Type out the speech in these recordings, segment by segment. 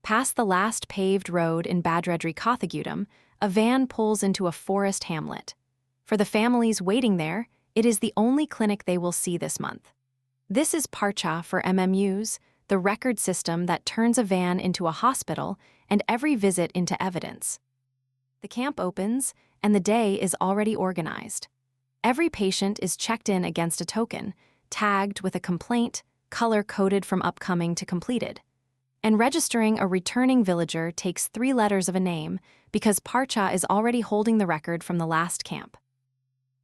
Past the last paved road in Badredry Cothagudum, a van pulls into a forest hamlet. For the families waiting there, it is the only clinic they will see this month. This is Parchaa for MMUS, the record system that turns a van into a hospital and every visit into evidence. The camp opens, and the day is already organized. Every patient is checked in against a token, tagged with a complaint, color-coded from upcoming to completed. And registering a returning villager takes 3 letters of a name because Parchaa is already holding the record from the last camp.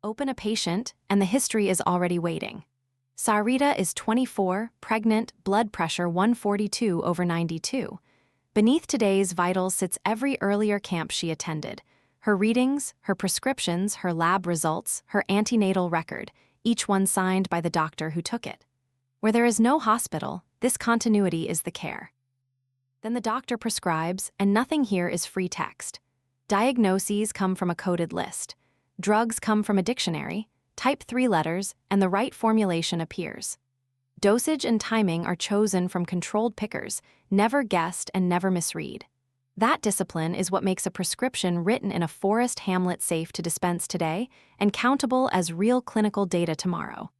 Open a patient, and the history is already waiting. Sarita is 24, pregnant, blood pressure 142/92. Beneath today's vitals sits every earlier camp she attended. Her readings, her prescriptions, her lab results, her antenatal record, each one signed by the doctor who took it. Where there is no hospital, this continuity is the care. Then the doctor prescribes, and nothing here is free text. Diagnoses come from a coded list. Drugs come from a dictionary. Type 3 letters, and the right formulation appears. Dosage and timing are chosen from controlled pickers, never guessed and never misread. That discipline is what makes a prescription written in a forest hamlet safe to dispense today and countable as real clinical data tomorrow.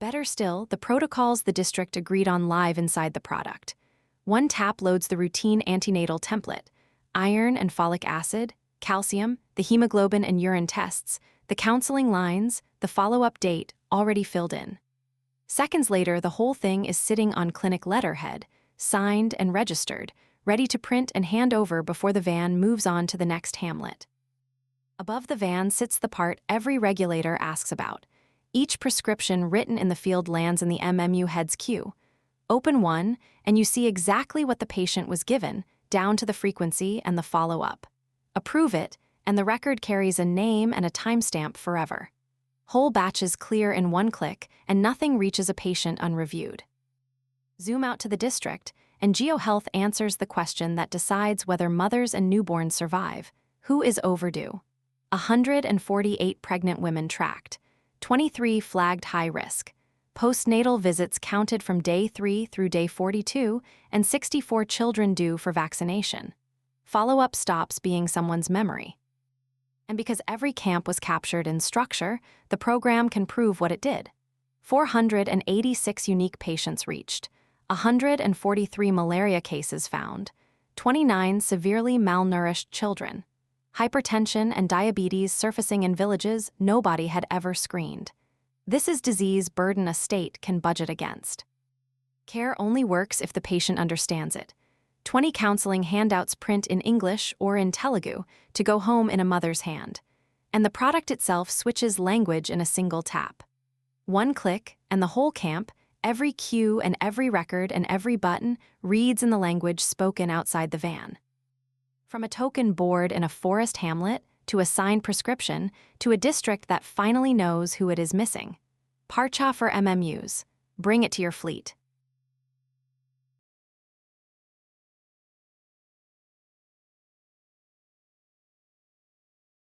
Better still, the protocols the district agreed on live inside the product. One tap loads the routine antenatal template: iron and folic acid, calcium, the hemoglobin and urine tests, the counseling lines, the follow-up date, already filled in. Seconds later, the whole thing is sitting on clinic letterhead, signed and registered, ready to print and hand over before the van moves on to the next hamlet. Above the van sits the part every regulator asks about. Each prescription written in the field lands in the MMU head's queue. Open one, and you see exactly what the patient was given, down to the frequency and the follow-up. Approve it, and the record carries a name and a timestamp forever. Whole batches clear in one click, and nothing reaches a patient unreviewed. Zoom out to the district, and GeoHealth answers the question that decides whether mothers and newborns survive. Who is overdue? 148 pregnant women tracked, 23 flagged high risk. Postnatal visits counted from day 3 through day 42, and 64 children due for vaccination. Follow-up stops being someone's memory. And because every camp was captured in structure, the program can prove what it did. 486 unique patients reached, 143 malaria cases found, 29 severely malnourished children, hypertension and diabetes surfacing in villages nobody had ever screened. This is disease burden a state can budget against. Care only works if the patient understands it. 20 counseling handouts print in English or in Telugu to go home in a mother's hand. And the product itself switches language in a single tap. One click, and the whole camp, every cue and every record and every button reads in the language spoken outside the van. From a token board in a forest hamlet, to a signed prescription, to a district that finally knows who it is missing. Parchaa for MMUs. Bring it to your fleet.